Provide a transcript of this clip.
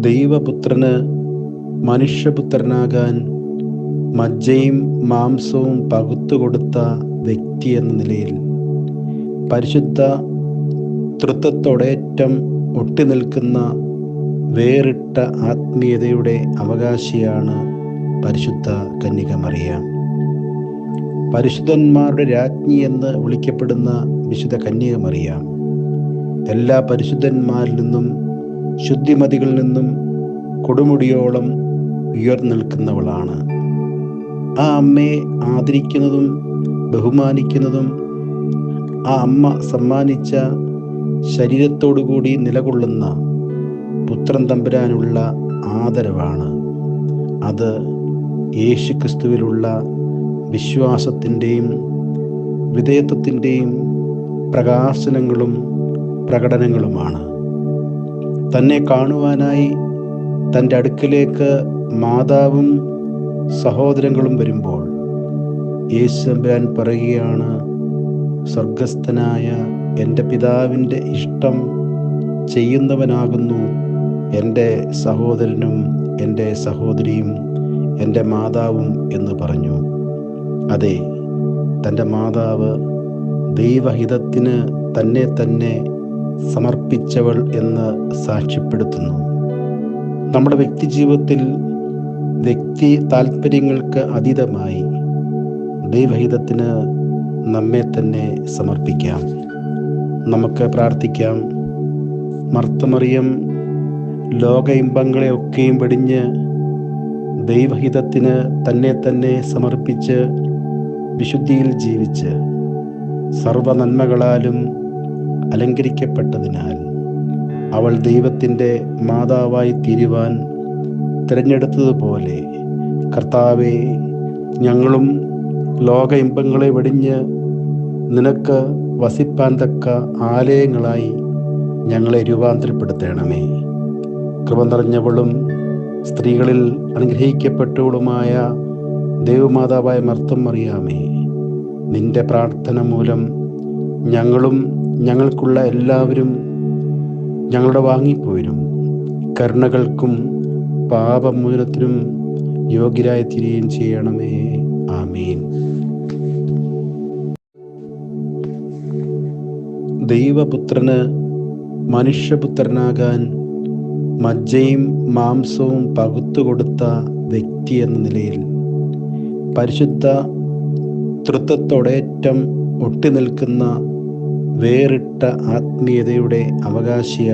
ദൈവപുത്രന് മനുഷ്യപുത്രനാകാൻ മജ്ജയും മാംസവും പകുത്തുകൊടുത്ത വ്യക്തി എന്ന നിലയിൽ പരിശുദ്ധ തൃത്വത്തോടേറ്റം ഒട്ടിനിൽക്കുന്ന വേറിട്ട ആത്മീയതയുടെ അവകാശിയാണ് പരിശുദ്ധ കന്യക മറിയാം. പരിശുദ്ധന്മാരുടെ രാജ്ഞി എന്ന് വിളിക്കപ്പെടുന്ന വിശുദ്ധ കന്യക മറിയാം എല്ലാ പരിശുദ്ധന്മാരിൽ നിന്നും ശുദ്ധിമതികളിൽ നിന്നും കൊടുമുടിയോളം ഉയർന്നിൽക്കുന്നവളാണ്. ആ അമ്മയെ ആദരിക്കുന്നതും ബഹുമാനിക്കുന്നതും ആ അമ്മ സമ്മാനിച്ച ശരീരത്തോടുകൂടി നിലകൊള്ളുന്ന പുത്രൻ തമ്പുരാനുള്ള ആദരവാണ്. അത് യേശുക്രിസ്തുവിലുള്ള വിശ്വാസത്തിൻ്റെയും വിധേയത്വത്തിൻ്റെയും പ്രകാശനങ്ങളും പ്രകടനങ്ങളുമാണ്. തന്നെ കാണുവാനായി തൻ്റെ അടുക്കലേക്ക് മാതാവും സഹോദരങ്ങളും വരുമ്പോൾ യേശു തമ്പുരാൻ പറയുകയാണ്, സ്വർഗസ്ഥനായ എൻ്റെ പിതാവിൻ്റെ ഇഷ്ടം ചെയ്യുന്നവനാകുന്നു എൻ്റെ സഹോദരനും എൻ്റെ സഹോദരിയും എൻ്റെ മാതാവും എന്ന് പറഞ്ഞു. അതെ, തൻ്റെ മാതാവ് ദൈവഹിതത്തിന് തന്നെ തന്നെ സമർപ്പിച്ചവൾ എന്ന് സാക്ഷ്യപ്പെടുത്തുന്നു. നമ്മുടെ വ്യക്തിജീവിതത്തിൽ വ്യക്തി താല്പര്യങ്ങൾക്ക് അതീതമായി ദൈവഹിതത്തിന് നമ്മെ തന്നെ സമർപ്പിക്കാം. നമുക്ക് പ്രാർത്ഥിക്കാം. മർത്തമറിയം ലോക ഇമ്പങ്ങളെ ഒക്കെയും വെടിഞ്ഞ് ദൈവഹിതത്തിന് തന്നെ തന്നെ സമർപ്പിച്ച് വിശുദ്ധിയിൽ ജീവിച്ച് സർവ നന്മകളാലും അലങ്കരിക്കപ്പെട്ടതിനാൽ അവൾ ദൈവത്തിൻ്റെ മാതാവായി തീരുവാൻ തിരഞ്ഞെടുത്തതുപോലെ കർത്താവേ, ഞങ്ങളും ലോക ഇമ്പങ്ങളെ വെടിഞ്ഞ് നിനക്ക് വസിപ്പാൻ തക്ക ആലയങ്ങളായി ഞങ്ങളെ രൂപാന്തരപ്പെടുത്തണമേ. കൃപ നിറഞ്ഞവളും സ്ത്രീകളിൽ അനുഗ്രഹിക്കപ്പെട്ടവളുമായ ദൈവമാതാവായ മർത്തം മറിയാമേ, നിന്റെ പ്രാർത്ഥന മൂലം ഞങ്ങളും ഞങ്ങൾക്കുള്ള എല്ലാവരും ഞങ്ങളുടെ വാങ്ങിപ്പോരും കരുണകൾക്കും പാപമോചനത്തിനും യോഗ്യരായി തീരുകയും ചെയ്യണമേ. ആമീൻ. ദൈവപുത്രന് മനുഷ്യപുത്രനാകാൻ മജ്ജയും മാംസവും പകുത്തുകൊടുത്ത വ്യക്തി എന്ന നിലയിൽ പരിശുദ്ധ തൃത്വത്തോടേറ്റം ഒട്ടിനിൽക്കുന്ന വേറിട്ട ആത്മീയതയുടെ അവകാശിയാണ്